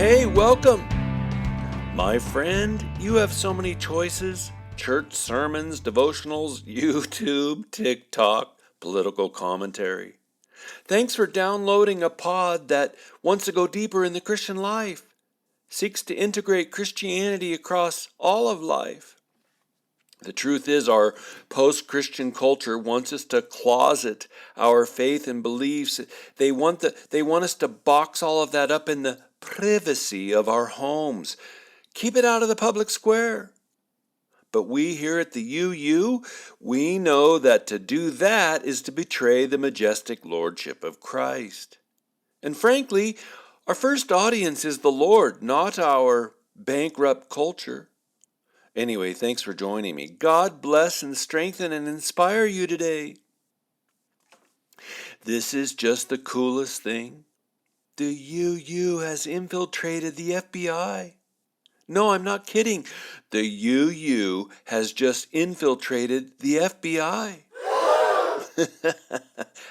Hey, welcome! My friend, you have so many choices. Church sermons, devotionals, YouTube, TikTok, political commentary. Thanks for downloading a pod that wants to go deeper in the Christian life, seeks to integrate Christianity across all of life. The truth is, our post-Christian culture wants us to closet our faith and beliefs. They want us to box all of that up in the privacy of our homes. Keep it out of the public square. But we here at the UU, we know that to do that is to betray the majestic lordship of Christ. And frankly, our first audience is the Lord, not our bankrupt culture. Anyway, thanks for joining me. God bless and strengthen and inspire you today. This is just the coolest thing. The UU has infiltrated the FBI. No, I'm not kidding. The UU has just infiltrated the FBI.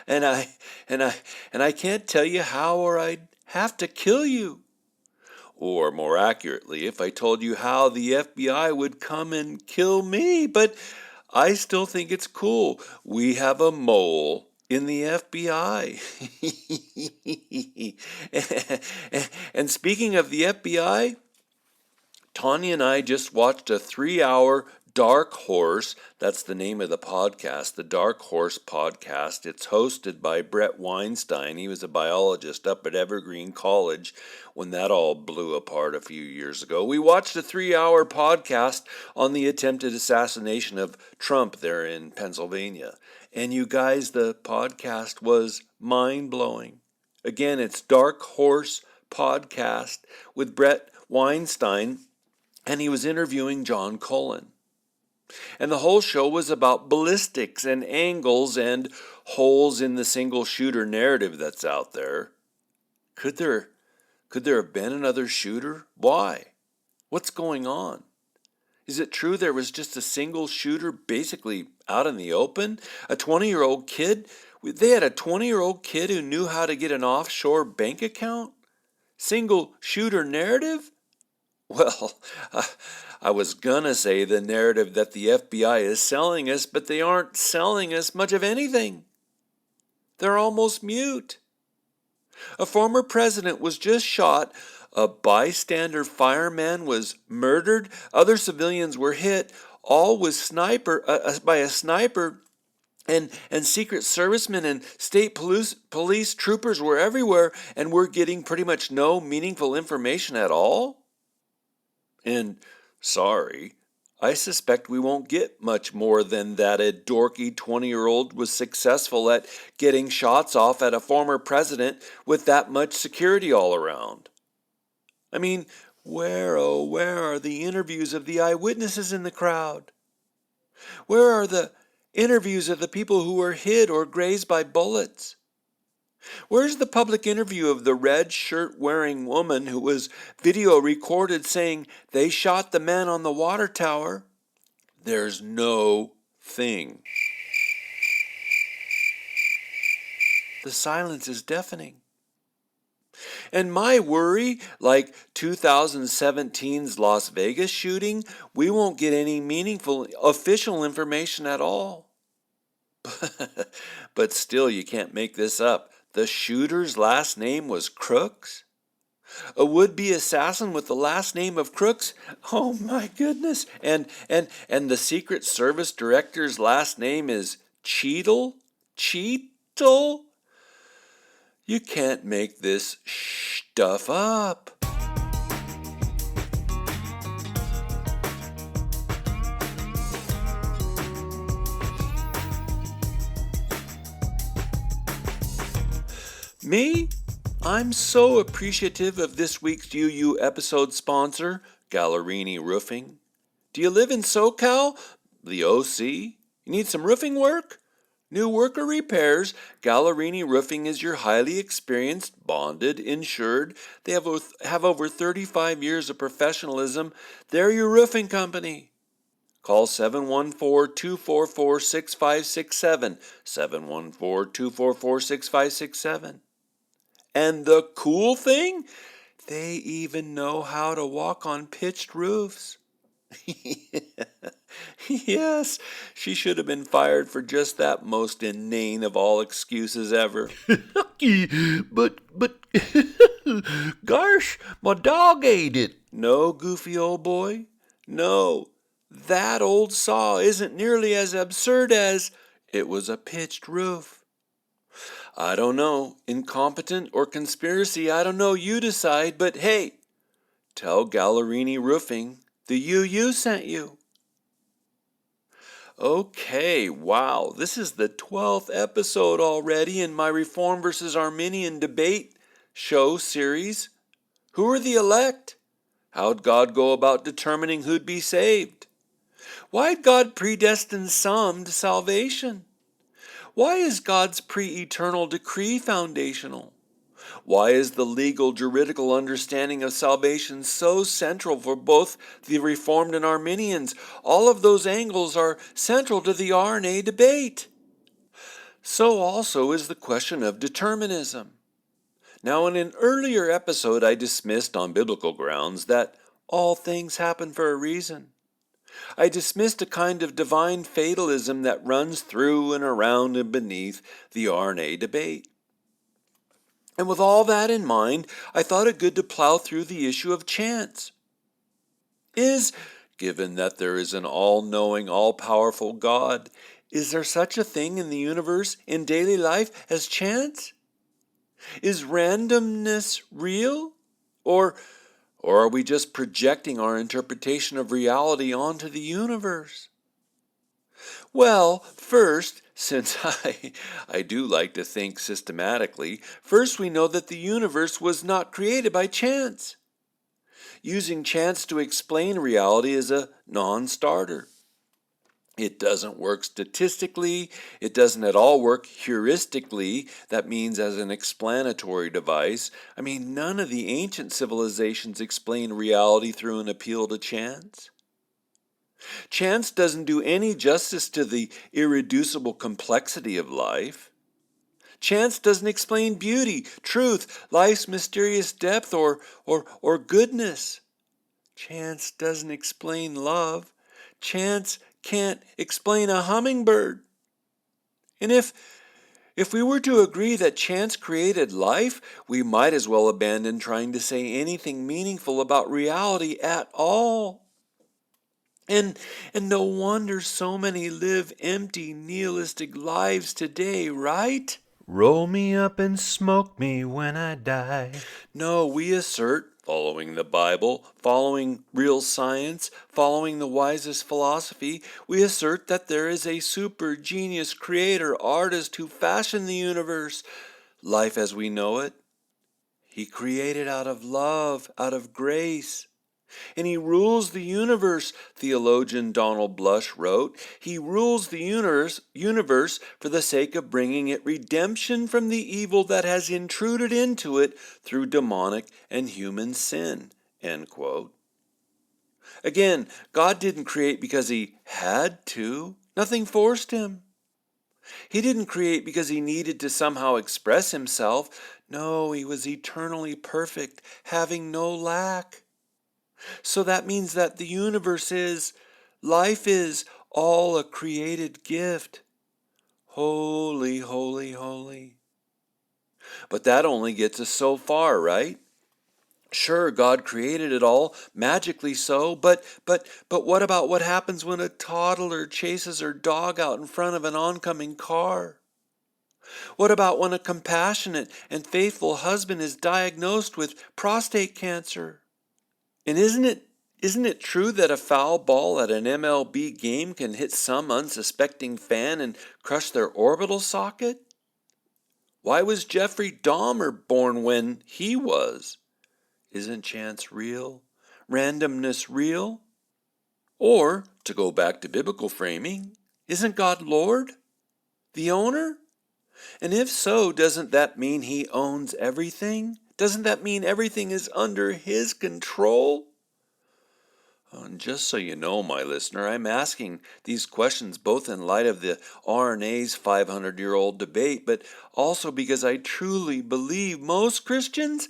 and I can't tell you how, or I'd have to kill you. Or more accurately, if I told you how the FBI would come and kill me, but I still think it's cool. We have a mole in the FBI. And speaking of the FBI, Tanya and I just watched a 3-hour Dark Horse, that's the name of the podcast, the Dark Horse podcast. It's hosted by Brett Weinstein. He was a biologist up at Evergreen College when that all blew apart a few years ago. We watched a 3-hour podcast on the attempted assassination of Trump there in Pennsylvania. And you guys, the podcast was mind-blowing. Again, it's Dark Horse podcast with Brett Weinstein, and he was interviewing John Cullen. And the whole show was about ballistics and angles and holes in the single shooter narrative that's out there. Could there have been another shooter? Why? What's going on? Is it true there was just a single shooter basically out in the open? A 20-year-old kid? They had a 20-year-old kid who knew how to get an offshore bank account? Single shooter narrative? Well, I was gonna say the narrative that the FBI is selling us, but they aren't selling us much of anything. They're almost mute. A former president was just shot. A bystander fireman was murdered. Other civilians were hit, all with by a sniper. And Secret Servicemen and state police troopers were everywhere, and we're getting pretty much no meaningful information at all. And sorry, I suspect we won't get much more than that a dorky 20-year-old was successful at getting shots off at a former president with that much security all around. I mean, where are the interviews of the eyewitnesses in the crowd? Where are the interviews of the people who were hit or grazed by bullets? Where's the public interview of the red shirt-wearing woman who was video recorded saying they shot the man on the water tower? There's no thing. The silence is deafening. And my worry, like 2017's Las Vegas shooting, we won't get any meaningful official information at all. But still, you can't make this up. The shooter's last name was Crooks? A would-be assassin with the last name of Crooks? Oh my goodness. And the Secret Service director's last name is Cheadle? Cheadle? You can't make this stuff up. Me? I'm so appreciative of this week's UU episode sponsor, Gallerini Roofing. Do you live in SoCal? The OC? You need some roofing work? New work or repairs? Gallerini Roofing is your highly experienced, bonded, insured. They have over 35 years of professionalism. They're your roofing company. Call 714-244-6567, 714-244-6567. And the cool thing? They even know how to walk on pitched roofs. Yes, she should have been fired for just that most inane of all excuses ever. but, gosh, my dog ate it. No, goofy old boy. No, that old saw isn't nearly as absurd as it was a pitched roof. I don't know, incompetent or conspiracy, I don't know, you decide, but hey, tell Gallerini Roofing the UU sent you. Okay, wow, this is the 12th episode already in my Reform versus Arminian debate show series. Who are the elect? How'd God go about determining who'd be saved? Why'd God predestine some to salvation? Why is God's pre-eternal decree foundational? Why is the legal juridical understanding of salvation so central for both the Reformed and Arminians? All of those angles are central to the RNA debate. So also is the question of determinism. Now, in an earlier episode, I dismissed on biblical grounds that all things happen for a reason. I dismissed a kind of divine fatalism that runs through and around and beneath the RNA debate. And with all that in mind, I thought it good to plow through the issue of chance. Given that there is an all-knowing, all-powerful God, is there such a thing in the universe, in daily life, as chance? Is randomness real? Or are we just projecting our interpretation of reality onto the universe? Well, first, since I do like to think systematically, first we know that the universe was not created by chance. Using chance to explain reality is a non-starter. It doesn't work statistically. It doesn't at all work heuristically. That means as an explanatory device. I mean, none of the ancient civilizations explain reality through an appeal to chance. Chance doesn't do any justice to the irreducible complexity of life. Chance doesn't explain beauty, truth, life's mysterious depth, or goodness. Chance doesn't explain love. Chance can't explain a hummingbird. And if we were to agree that chance created life, we might as well abandon trying to say anything meaningful about reality at all. And no wonder so many live empty, nihilistic lives today, right? Roll me up and smoke me when I die. No, we assert, following the Bible, following real science, following the wisest philosophy, we assert that there is a super genius creator, artist who fashioned the universe, life as we know it. He created out of love, out of grace. And he rules the universe, theologian Donald Blush wrote. He rules the universe for the sake of bringing it redemption from the evil that has intruded into it through demonic and human sin. End quote. Again, God didn't create because he had to. Nothing forced him. He didn't create because he needed to somehow express himself. No, he was eternally perfect, having no lack. So that means that the universe life is all a created gift. Holy, holy, holy. But that only gets us so far, right? Sure, God created it all, magically so, but what about what happens when a toddler chases her dog out in front of an oncoming car? What about when a compassionate and faithful husband is diagnosed with prostate cancer? And isn't it true that a foul ball at an MLB game can hit some unsuspecting fan and crush their orbital socket? Why was Jeffrey Dahmer born when he was? Isn't chance real? Randomness real? Or, to go back to biblical framing, isn't God Lord? The owner? And if so, doesn't that mean he owns everything? Doesn't that mean everything is under his control? And just so you know, my listener, I'm asking these questions both in light of the RNA's 500-year-old debate, but also because I truly believe most Christians,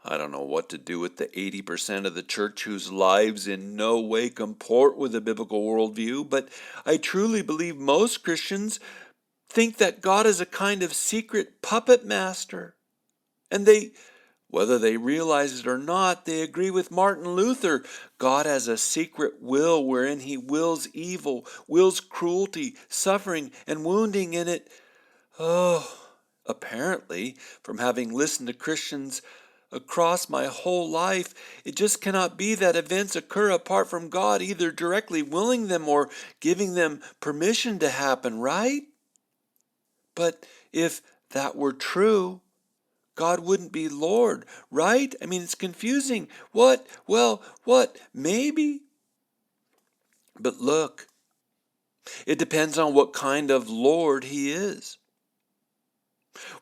I don't know what to do with the 80% of the church whose lives in no way comport with a biblical worldview, but I truly believe most Christians think that God is a kind of secret puppet master. And whether they realize it or not, they agree with Martin Luther. God has a secret will wherein he wills evil, wills cruelty, suffering, and wounding in it. Oh, apparently, from having listened to Christians across my whole life, it just cannot be that events occur apart from God either directly willing them or giving them permission to happen, right? But if that were true, God wouldn't be Lord, right? I mean, it's confusing. What? Well, what? Maybe. But look, it depends on what kind of Lord he is.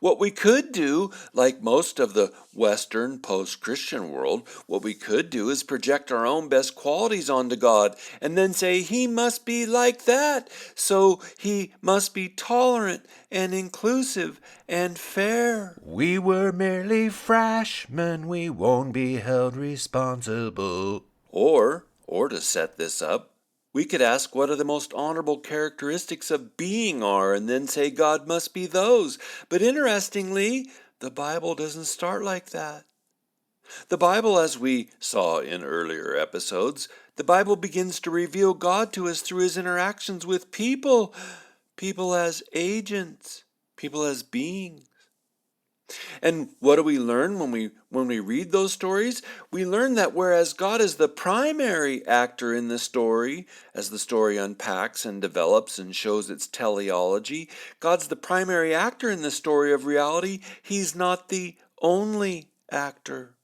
What we could do, like most of the Western post-Christian world, what we could do is project our own best qualities onto God and then say he must be like that, so he must be tolerant and inclusive and fair. We were merely freshmen, we won't be held responsible. Or to set this up, we could ask what are the most honorable characteristics of being are and then say God must be those. But interestingly, the Bible doesn't start like that. The Bible, as we saw in earlier episodes, the Bible begins to reveal God to us through his interactions with people as agents, people as beings. And what do we learn when we read those stories? We learn that whereas God is the primary actor in the story, as the story unpacks and develops and shows its teleology, God's the primary actor in the story of reality. He's not the only actor.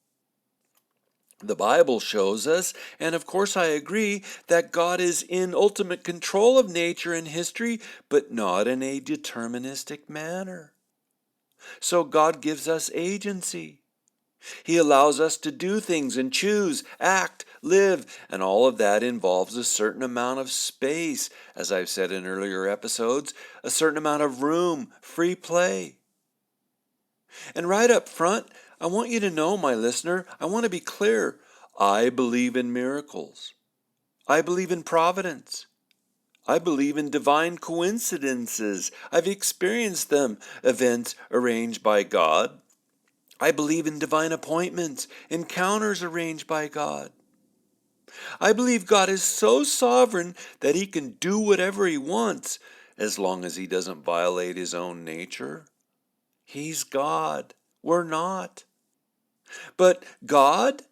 The Bible shows us, and of course I agree, that God is in ultimate control of nature and history, but not in a deterministic manner. So God gives us agency. He allows us to do things and choose, act, live, and all of that involves a certain amount of space, as I've said in earlier episodes, a certain amount of room, free play. And right up front, I want you to know, my listener, I want to be clear. I believe in miracles. I believe in providence. I believe in divine coincidences. I've experienced them, events arranged by God. I believe in divine appointments, encounters arranged by God. I believe God is so sovereign that he can do whatever he wants as long as he doesn't violate his own nature. He's God. We're not. But God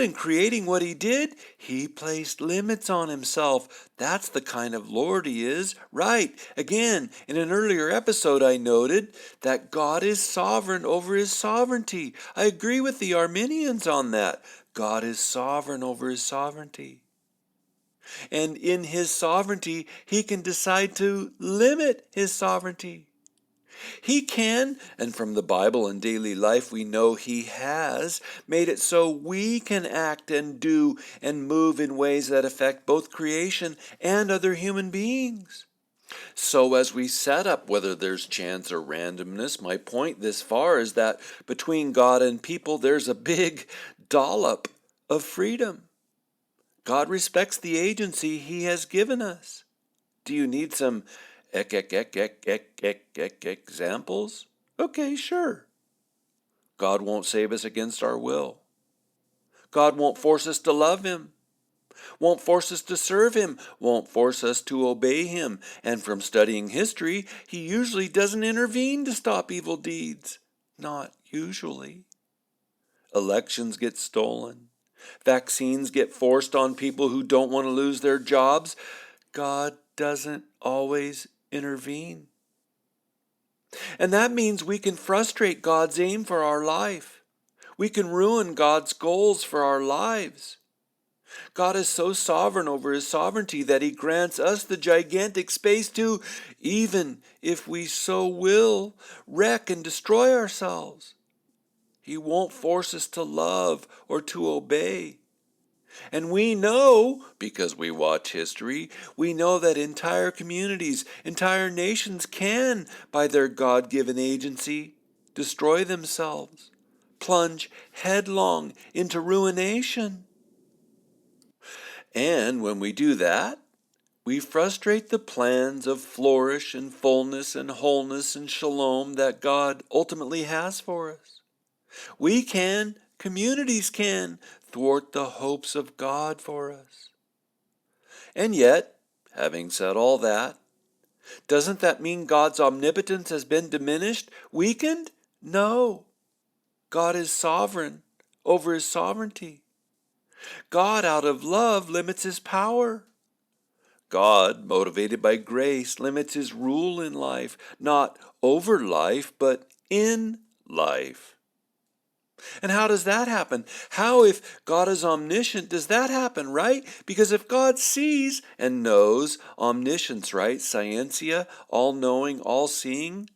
in creating what he did, he placed limits on himself. That's the kind of Lord he is. Right. Again, in an earlier episode I noted that God is sovereign over his sovereignty. I agree with the Arminians on that. God is sovereign over his sovereignty. And in his sovereignty, he can decide to limit his sovereignty. He can, and from the Bible and daily life we know he has, made it so we can act and do and move in ways that affect both creation and other human beings. So as we set up whether there's chance or randomness, my point this far is that between God and people there's a big dollop of freedom. God respects the agency he has given us. Do you need some examples? Okay, sure. God won't save us against our will. God won't force us to love him. Won't force us to serve him. Won't force us to obey him. And from studying history, he usually doesn't intervene to stop evil deeds. Not usually. Elections get stolen. Vaccines get forced on people who don't want to lose their jobs. God doesn't always intervene. And that means we can frustrate God's aim for our life. We can ruin God's goals for our lives. God is so sovereign over his sovereignty that he grants us the gigantic space to, even if we so will, wreck and destroy ourselves. He won't force us to love or to obey. And we know, because we watch history, we know that entire communities, entire nations can, by their God-given agency, destroy themselves, plunge headlong into ruination. And when we do that, we frustrate the plans of flourish and fullness and wholeness and shalom that God ultimately has for us. We can, communities can, thwart the hopes of God for us. And yet, having said all that, doesn't that mean God's omnipotence has been diminished, weakened? No. God is sovereign over his sovereignty. God, out of love, limits his power. God, motivated by grace, limits his rule in life, not over life, but in life. And how does that happen? How, if God is omniscient, does that happen, right? Because if God sees and knows, omniscience, right? Scientia, all-knowing, all-seeing.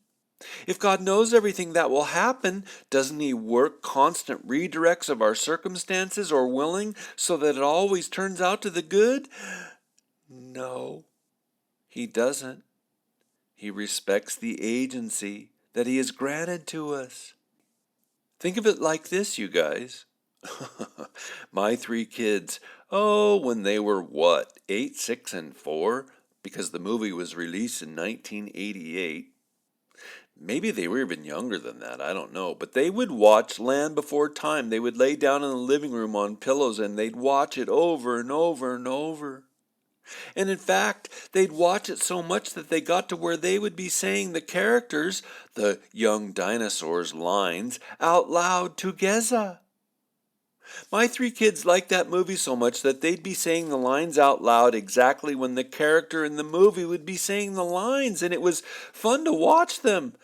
If God knows everything that will happen, doesn't he work constant redirects of our circumstances or willing so that it always turns out to the good? No, he doesn't. He respects the agency that he has granted to us. Think of it like this, you guys. My 3 kids, when they were 8, 6, and 4, because the movie was released in 1988. Maybe they were even younger than that, I don't know. But they would watch Land Before Time. They would lay down in the living room on pillows and they'd watch it over and over and over. And in fact, they'd watch it so much that they got to where they would be saying the characters, the young dinosaurs' lines, out loud together. My 3 kids liked that movie so much that they'd be saying the lines out loud exactly when the character in the movie would be saying the lines, and it was fun to watch them.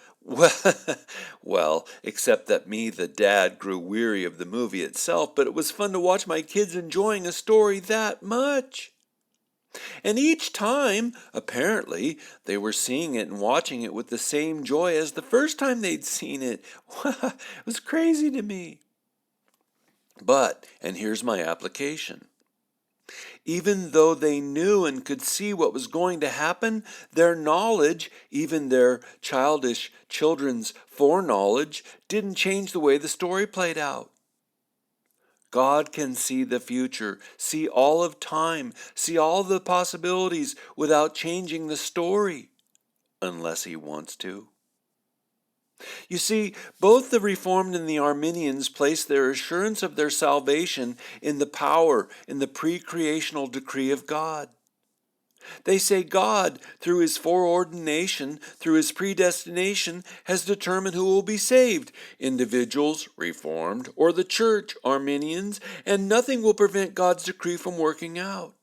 Well, except that me, the dad, grew weary of the movie itself, but it was fun to watch my kids enjoying a story that much. And each time, apparently, they were seeing it and watching it with the same joy as the first time they'd seen it. It was crazy to me. But, and here's my application, even though they knew and could see what was going to happen, their knowledge, even their childish children's foreknowledge, didn't change the way the story played out. God can see the future, see all of time, see all the possibilities without changing the story, unless he wants to. You see, both the Reformed and the Arminians place their assurance of their salvation in the power, in the pre-creational decree of God. They say God, through his foreordination, through his predestination, has determined who will be saved, individuals, Reformed, or the church, Arminians, and nothing will prevent God's decree from working out.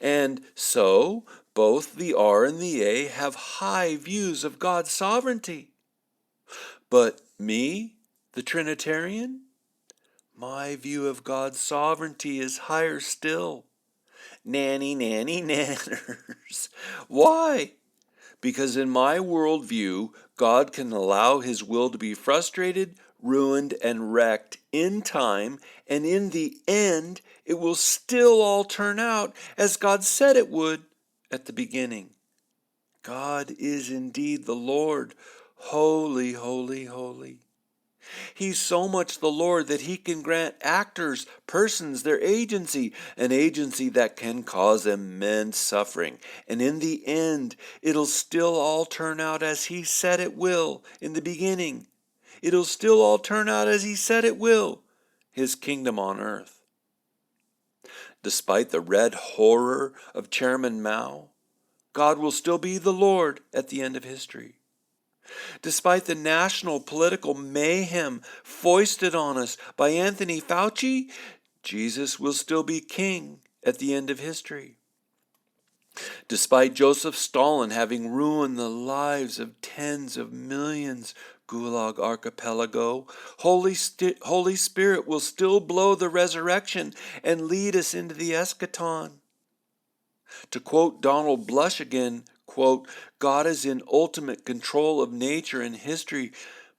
And so, both the R and the A have high views of God's sovereignty. But me, the Trinitarian, my view of God's sovereignty is higher still. Nanny, nanny, nanners. Why? Because in my worldview, God can allow his will to be frustrated, ruined, and wrecked in time, and in the end, it will still all turn out as God said it would at the beginning. God is indeed the Lord, holy, holy, holy. He's so much the Lord that he can grant actors, persons, their agency, an agency that can cause immense suffering. And in the end, it'll still all turn out as he said it will in the beginning. It'll still all turn out as he said it will, his kingdom on earth. Despite the red horror of Chairman Mao, God will still be the Lord at the end of history. Despite the national political mayhem foisted on us by Anthony Fauci, Jesus will still be king at the end of history. Despite Joseph Stalin having ruined the lives of tens of millions, Gulag Archipelago, Holy Spirit will still blow the resurrection and lead us into the eschaton. To quote Donald Blush again, quote, God is in ultimate control of nature and history,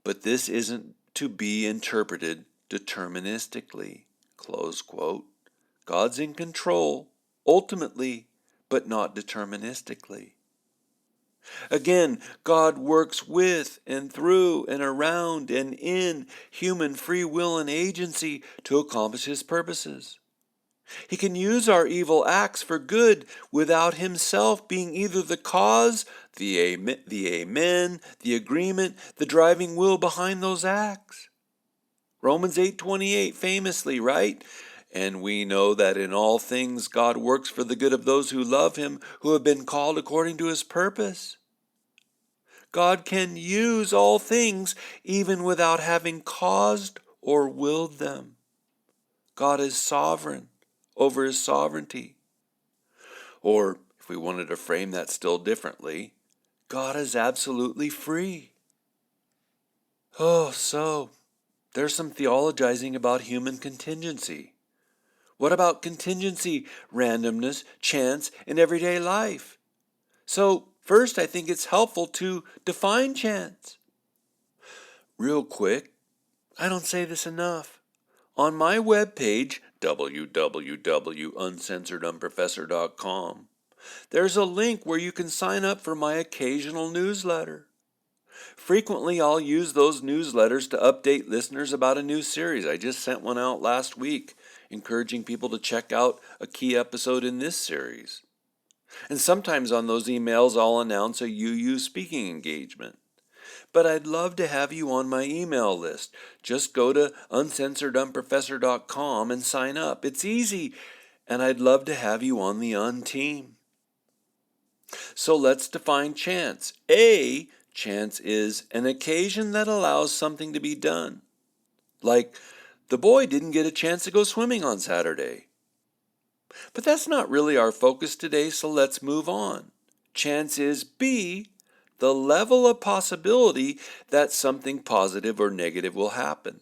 but this isn't to be interpreted deterministically, close quote. God's in control, ultimately, but not deterministically. Again, God works with and through and around and in human free will and agency to accomplish His purposes. He can use our evil acts for good without Himself being either the cause, the amen, the agreement, the driving will behind those acts. Romans 8:28 famously, right? And we know that in all things God works for the good of those who love Him, who have been called according to His purpose. God can use all things even without having caused or willed them. God is sovereign over His sovereignty. Or, if we wanted to frame that still differently, God is absolutely free. So there's some theologizing about human contingency. What about contingency, randomness, chance in everyday life? So, first, I think it's helpful to define chance. Real quick, I don't say this enough. On my webpage, www.uncensoredunprofessor.com, there's a link where you can sign up for my occasional newsletter. Frequently, I'll use those newsletters to update listeners about a new series. I just sent one out last week, encouraging people to check out a key episode in this series. And sometimes on those emails, I'll announce a UU speaking engagement. But I'd love to have you on my email list. Just go to uncensoredunprofessor.com and sign up. It's easy, and I'd love to have you on the team. So let's define chance. Chance is an occasion that allows something to be done. Like, the boy didn't get a chance to go swimming on Saturday. But that's not really our focus today, so let's move on. Chance is B, the level of possibility that something positive or negative will happen.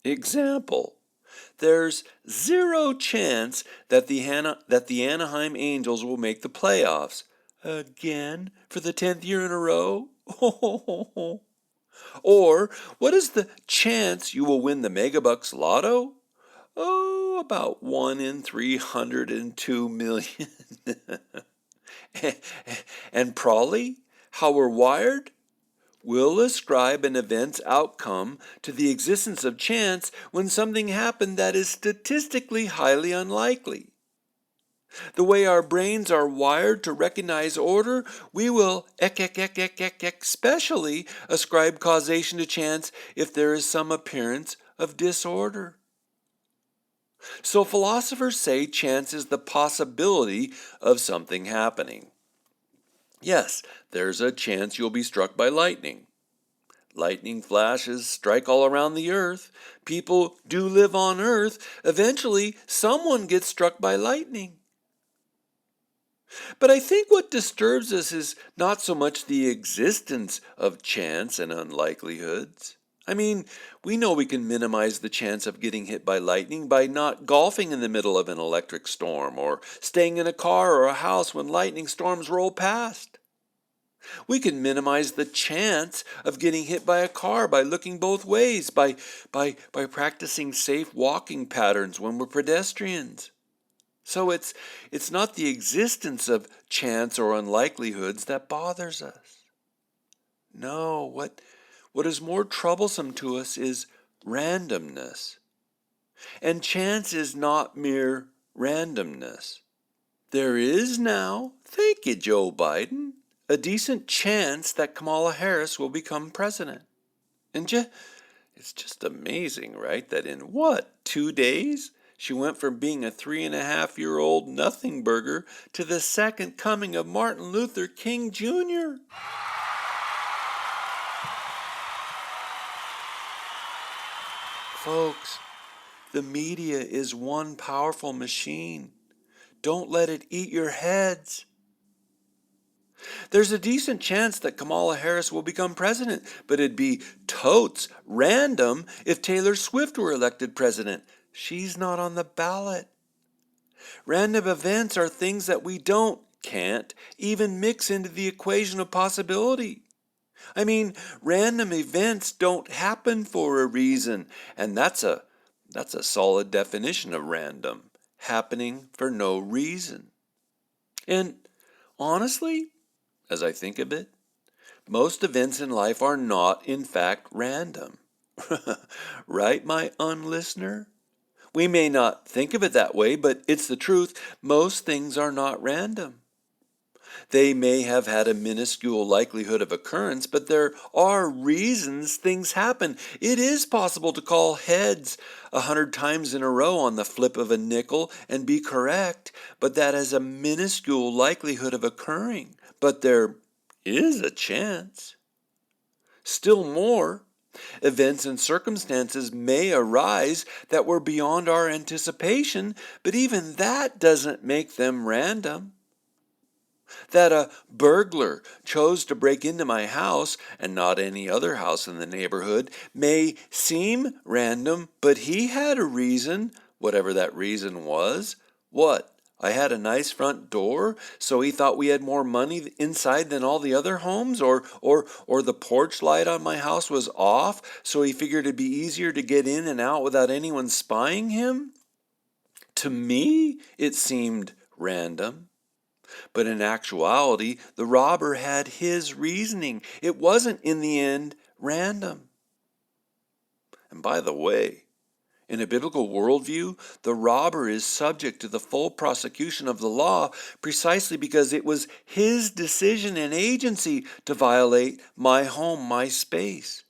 Example, there's 0 chance that the Anaheim Angels will make the playoffs. Again, for the 10th year in a row? Or, what is the chance you will win the Megabucks Lotto? About 1 in 302 million. And probably, how we're wired? We'll ascribe an event's outcome to the existence of chance when something happened that is statistically highly unlikely. The way our brains are wired to recognize order, we will especially ascribe causation to chance if there is some appearance of disorder. So philosophers say chance is the possibility of something happening. Yes, there's a chance you'll be struck by lightning. Lightning flashes strike all around the earth. People do live on earth. Eventually, someone gets struck by lightning. But I think what disturbs us is not so much the existence of chance and unlikelihoods. I mean, we know we can minimize the chance of getting hit by lightning by not golfing in the middle of an electric storm or staying in a car or a house when lightning storms roll past. We can minimize the chance of getting hit by a car by looking both ways, by practicing safe walking patterns when we're pedestrians. So it's not the existence of chance or unlikelihoods that bothers us. No, what is more troublesome to us is randomness. And chance is not mere randomness. There is now, thank you, Joe Biden, a decent chance that Kamala Harris will become president. And it's just amazing, right, that in 2 days? She went from being a 3.5-year-old nothing burger to the second coming of Martin Luther King Jr. Folks, the media is one powerful machine. Don't let it eat your heads. There's a decent chance that Kamala Harris will become president, but it'd be totes random if Taylor Swift were elected president. She's not on the ballot. Random events are things that we can't even mix into the equation of possibility. I mean, random events don't happen for a reason, and that's a solid definition of random, happening for no reason. And honestly, as I think of it. Most events in life are not, in fact, random. Right, my unlistener? We may not think of it that way, but it's the truth. Most things are not random. They may have had a minuscule likelihood of occurrence, but there are reasons things happen. It is possible to call heads 100 times in a row on the flip of a nickel and be correct, but that has a minuscule likelihood of occurring. But there is a chance. Still more, events and circumstances may arise that were beyond our anticipation, but even that doesn't make them random. That a burglar chose to break into my house and not any other house in the neighborhood may seem random, but he had a reason, whatever that reason was. What? I had a nice front door, so he thought we had more money inside than all the other homes, or the porch light on my house was off, so he figured it'd be easier to get in and out without anyone spying him? To me, it seemed random. But in actuality, the robber had his reasoning. It wasn't, in the end, random. And by the way, in a biblical worldview, the robber is subject to the full prosecution of the law precisely because it was his decision and agency to violate my home, my space.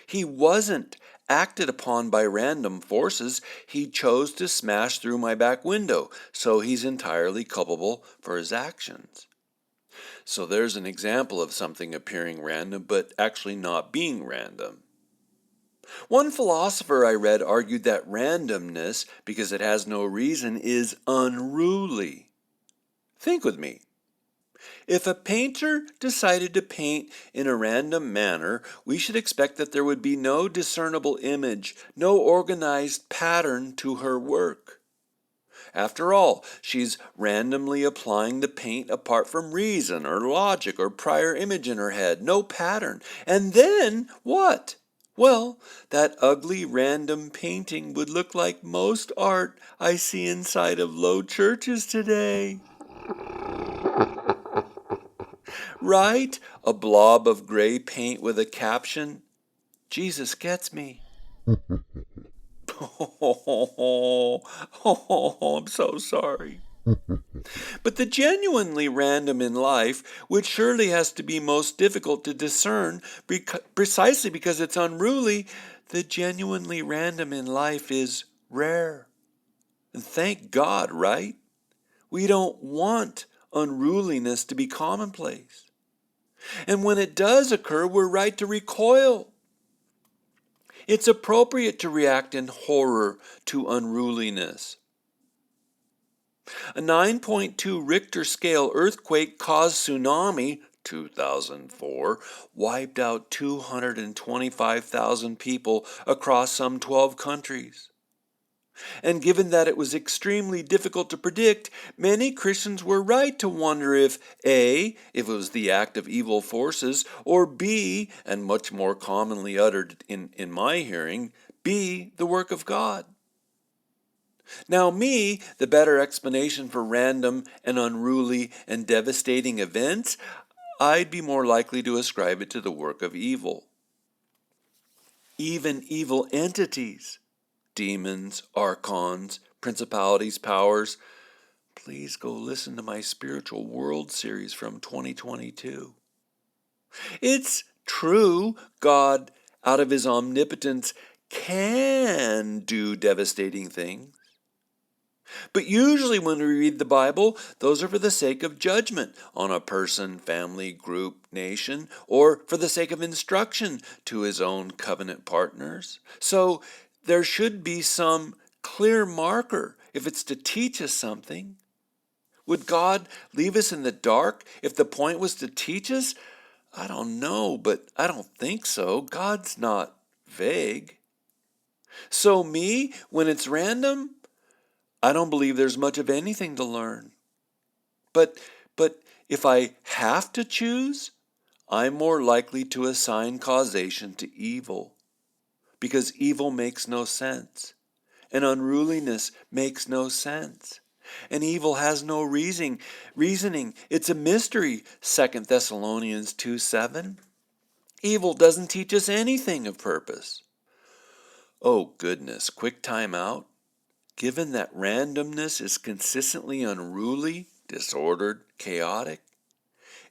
He wasn't acted upon by random forces. He chose to smash through my back window, so he's entirely culpable for his actions. So there's an example of something appearing random, but actually not being random. One philosopher I read argued that randomness, because it has no reason, is unruly. Think with me. If a painter decided to paint in a random manner, we should expect that there would be no discernible image, no organized pattern to her work. After all, she's randomly applying the paint apart from reason or logic or prior image in her head, no pattern. And then what? Well, that ugly random painting would look like most art I see inside of low churches today. Right? A blob of gray paint with a caption, "Jesus gets me." I'm so sorry. But the genuinely random in life, which surely has to be most difficult to discern precisely because it's unruly, the genuinely random in life is rare. And thank God, right? We don't want unruliness to be commonplace. And when it does occur, we're right to recoil. It's appropriate to react in horror to unruliness. A 9.2 Richter scale earthquake caused tsunami, 2004, wiped out 225,000 people across some 12 countries. And given that it was extremely difficult to predict, many Christians were right to wonder if A, if it was the act of evil forces, or B, and much more commonly uttered in my hearing, B, the work of God. Now me, the better explanation for random and unruly and devastating events, I'd be more likely to ascribe it to the work of evil. Even evil entities, demons, archons, principalities, powers. Please go listen to my Spiritual World series from 2022. It's true, God, out of his omnipotence, can do devastating things. But usually when we read the Bible, those are for the sake of judgment on a person, family, group, nation, or for the sake of instruction to his own covenant partners. So there should be some clear marker if it's to teach us something. Would God leave us in the dark if the point was to teach us? I don't know, but I don't think so. God's not vague. So me, when it's random, I don't believe there's much of anything to learn. But if I have to choose, I'm more likely to assign causation to evil, because evil makes no sense, and unruliness makes no sense. And evil has no reasoning. It's a mystery, 2 Thessalonians 2:7. Evil doesn't teach us anything of purpose. Oh goodness, quick time out. Given that randomness is consistently unruly, disordered, chaotic,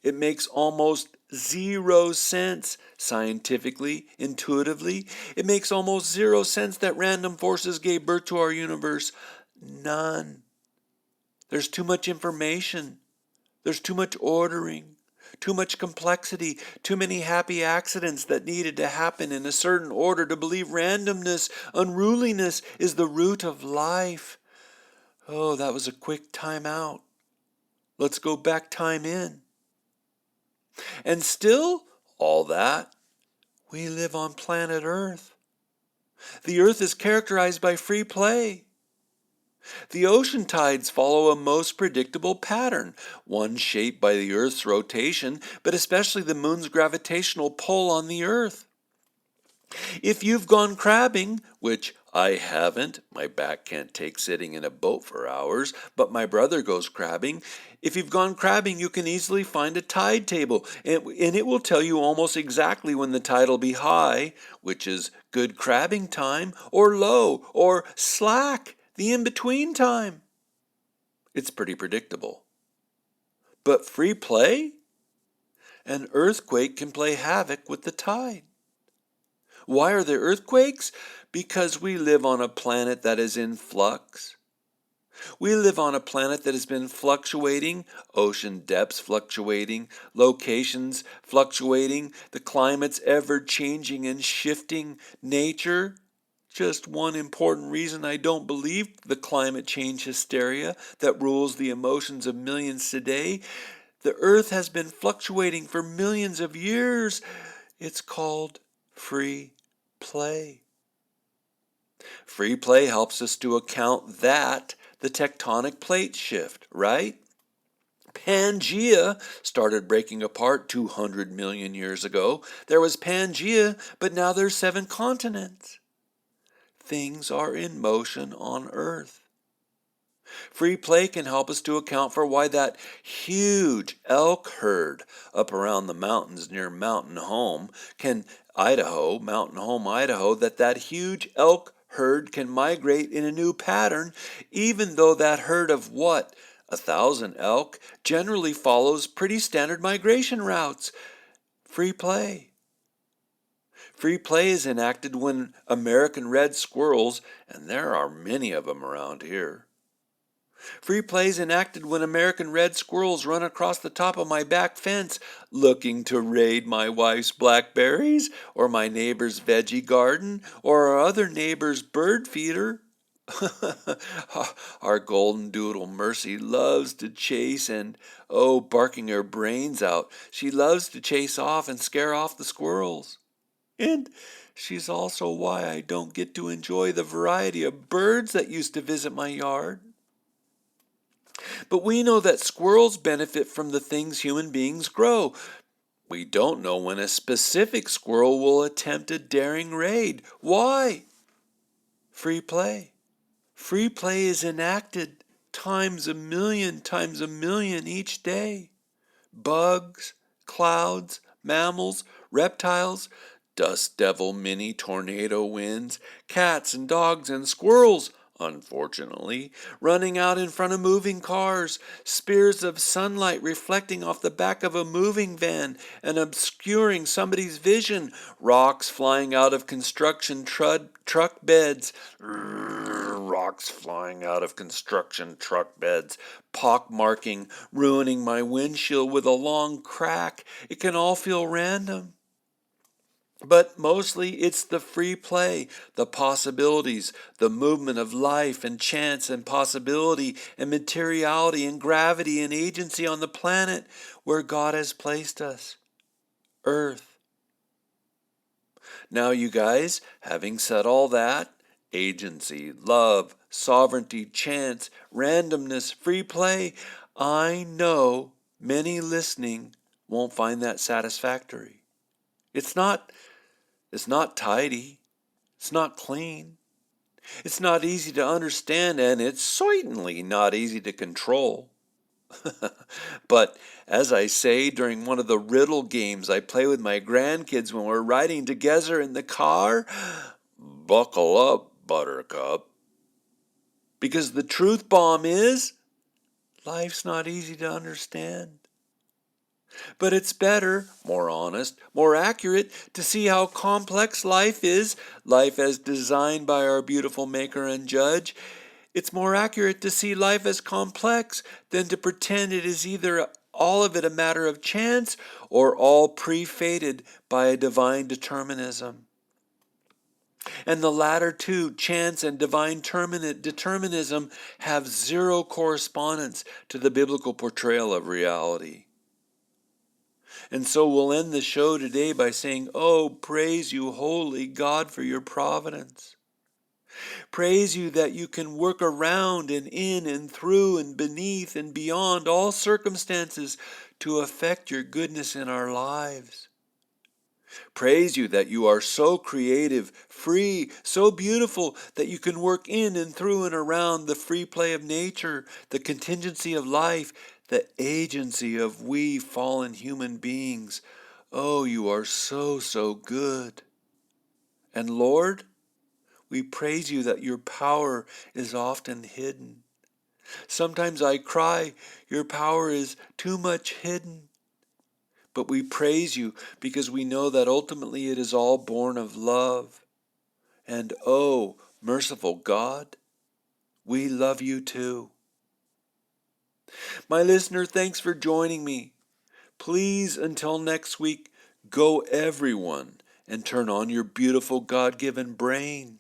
it makes almost zero sense scientifically, intuitively. It makes almost zero sense that random forces gave birth to our universe. None. There's too much information. There's too much ordering, too much complexity, too many happy accidents that needed to happen in a certain order to believe randomness, unruliness is the root of life. Oh, that was a quick time out. Let's go back time in. And still, all that, we live on planet Earth. The Earth is characterized by free play. The ocean tides follow a most predictable pattern, one shaped by the Earth's rotation, but especially the moon's gravitational pull on the Earth. If you've gone crabbing, which I haven't, my back can't take sitting in a boat for hours, but my brother goes crabbing. If you've gone crabbing, you can easily find a tide table, and it will tell you almost exactly when the tide will be high, which is good crabbing time, or low, or slack, the in-between time. It's pretty predictable. But free play? An earthquake can play havoc with the tide. Why are there earthquakes? Because we live on a planet that is in flux. We live on a planet that has been fluctuating, ocean depths fluctuating, locations fluctuating, the climate's ever-changing and shifting, nature. Just one important reason I don't believe the climate change hysteria that rules the emotions of millions today. The earth has been fluctuating for millions of years. It's called free play. Free play helps us to account that the tectonic plates shift, right? Pangea started breaking apart 200 million years ago. There was Pangea, but now there's 7 continents. Things are in motion on Earth. Free play can help us to account for why that huge elk herd up around the mountains near Mountain Home, Idaho, that huge elk herd can migrate in a new pattern, even though that herd of 1,000 elk generally follows pretty standard migration routes. Free play. Free play is enacted when American red squirrels, and there are many of them around here. Free play is enacted when American red squirrels run across the top of my back fence looking to raid my wife's blackberries or my neighbor's veggie garden or our other neighbor's bird feeder. Our golden doodle Mercy loves to chase and, barking her brains out, she loves to chase off and scare off the squirrels. And she's also why I don't get to enjoy the variety of birds that used to visit my yard. But we know that squirrels benefit from the things human beings grow. We don't know when a specific squirrel will attempt a daring raid. Why? Free play. Free play is enacted times a million each day. Bugs, clouds, mammals, reptiles, dust devil mini tornado winds, cats and dogs and squirrels, unfortunately, running out in front of moving cars, spears of sunlight reflecting off the back of a moving van and obscuring somebody's vision, rocks flying out of construction truck beds, pockmarking, ruining my windshield with a long crack. It can all feel random. But mostly it's the free play, the possibilities, the movement of life and chance and possibility and materiality and gravity and agency on the planet where God has placed us, Earth. Now you guys, having said all that, agency, love, sovereignty, chance, randomness, free play, I know many listening won't find that satisfactory. It's not tidy. It's not clean. It's not easy to understand, and it's certainly not easy to control. But as I say during one of the riddle games I play with my grandkids when we're riding together in the car, buckle up, Buttercup. Because the truth bomb is, life's not easy to understand. But it's better, more honest, more accurate to see how complex life is, life as designed by our beautiful Maker and Judge. It's more accurate to see life as complex than to pretend it is either all of it a matter of chance or all pre-fated by a divine determinism. And the latter two, chance and divine determinism, have zero correspondence to the biblical portrayal of reality. And so we'll end the show today by saying, "Oh, praise you, holy God, for your providence. Praise you that you can work around and in and through and beneath and beyond all circumstances to affect your goodness in our lives. Praise you that you are so creative, free, so beautiful that you can work in and through and around the free play of nature, the contingency of life, the agency of we fallen human beings. Oh, you are so, so good. And Lord, we praise you that your power is often hidden. Sometimes I cry, your power is too much hidden. But we praise you because we know that ultimately it is all born of love. And oh, merciful God, we love you too. My listener, thanks for joining me. Please, until next week, go everyone and turn on your beautiful God-given brain.